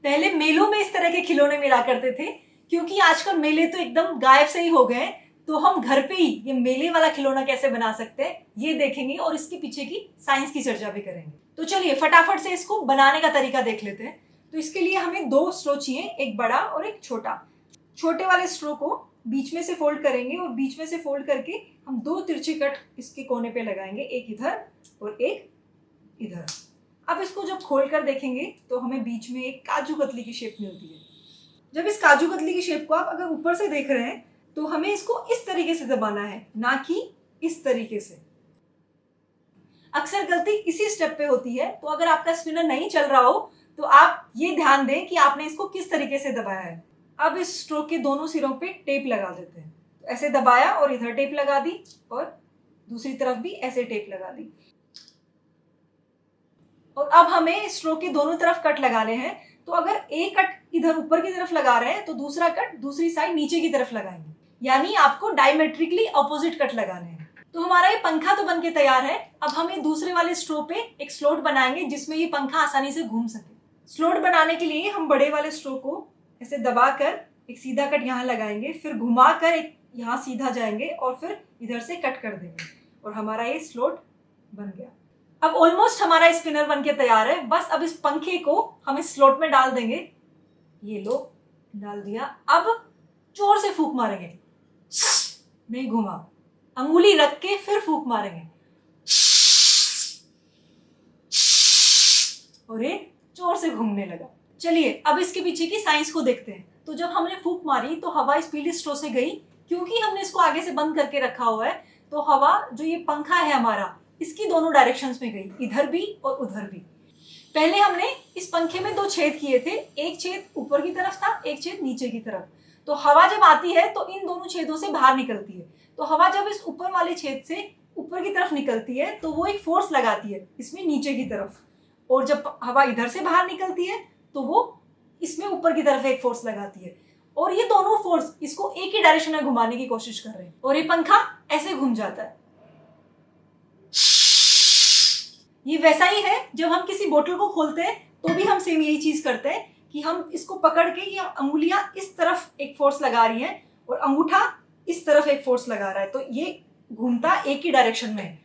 पहले मेलों में इस तरह के खिलौने मिला करते थे, क्योंकि आजकल मेले तो एकदम गायब से ही हो गए हैं, तो हम घर पे ही ये मेले वाला खिलौना कैसे बना सकते हैं ये देखेंगे और इसके पीछे की साइंस की चर्चा भी करेंगे। तो चलिए फटाफट से इसको बनाने का तरीका देख लेते हैं। तो इसके लिए हमें 2 स्ट्रो चाहिए, एक बड़ा और एक छोटा। छोटे वाले स्ट्रो को बीच में से फोल्ड करेंगे और बीच में से फोल्ड करके हम 2 तिरछे कट इसके कोने पे लगाएंगे, एक इधर और एक इधर। अब इसको जब खोल कर देखेंगे तो हमें बीच में एक काजू कतली की शेप मिलती है। जब इस काजू कतली की शेप को आप अगर ऊपर से देख रहे हैं तो हमें इसको इस तरीके से दबाना है, ना कि इस तरीके से। अक्सर गलती इसी स्टेप पे होती है, तो अगर आपका स्पिनर नहीं चल रहा हो तो आप ये ध्यान दें कि आपने इसको किस तरीके से दबाया है। अब इस स्ट्रोक के दोनों सिरों पे टेप लगा देते हैं। ऐसे दबाया और इधर टेप लगा दी और दूसरी तरफ भी ऐसे टेप लगा दी। और अब हमें स्ट्रोक के दोनों तरफ कट लगाने हैं। तो अगर एक कट इधर ऊपर की तरफ लगा रहे हैं तो दूसरा कट दूसरी साइड नीचे की तरफ लगाएंगे, यानी आपको डायमेट्रिकली ऑपोजिट कट लगाने हैं। तो हमारा ये पंखा तो बनके तैयार है। अब हम ये दूसरे वाले स्ट्रो पे एक स्लोट बनाएंगे जिसमें ये पंखा आसानी से घूम सके। स्लोट बनाने के लिए हम बड़े वाले स्ट्रो को ऐसे दबाकर एक सीधा कट यहाँ लगाएंगे, फिर घुमाकर एक यहाँ सीधा जाएंगे और फिर इधर से कट कर देंगे और हमारा ये स्लोट बन गया। अब ऑलमोस्ट हमारा स्पिनर बनके तैयार है। बस अब इस पंखे को हम इस स्लोट में डाल देंगे। ये लो, डाल दिया। अब जोर से फूंक मारेंगे, नहीं घुमा, अंगुली रख के फिर फूंक मारेंगे और ये जोर से घूमने लगा। चलिए अब इसके पीछे की साइंस को देखते हैं। तो जब हमने फूंक मारी तो हवा इस पीली स्ट्रो से गई। क्योंकि हमने इसको आगे से बंद करके रखा हुआ है तो हवा जो ये पंखा है हमारा, इसकी दोनों डायरेक्शंस में गई, इधर भी और उधर भी। पहले हमने इस पंखे में 2 छेद किए थे, एक छेद ऊपर की तरफ था, एक छेद नीचे की तरफ। तो हवा जब आती है तो इन दोनों छेदों से बाहर निकलती है। तो हवा जब इस ऊपर वाले छेद से ऊपर की तरफ निकलती है तो वो एक फोर्स लगाती है इसमें नीचे की तरफ, और जब हवा इधर से बाहर निकलती है तो वो इसमें ऊपर की तरफ एक फोर्स लगाती है, और ये दोनों फोर्स इसको एक ही डायरेक्शन में घुमाने की कोशिश कर रहे हैं और ये पंखा ऐसे घूम जाता है। ये वैसा ही है जब हम किसी बोतल को खोलते हैं तो भी हम सेम यही चीज करते हैं कि हम इसको पकड़ के, ये अंगुलियां इस तरफ एक फोर्स लगा रही हैं और अंगूठा इस तरफ एक फोर्स लगा रहा है, तो ये घूमता एक ही डायरेक्शन में है।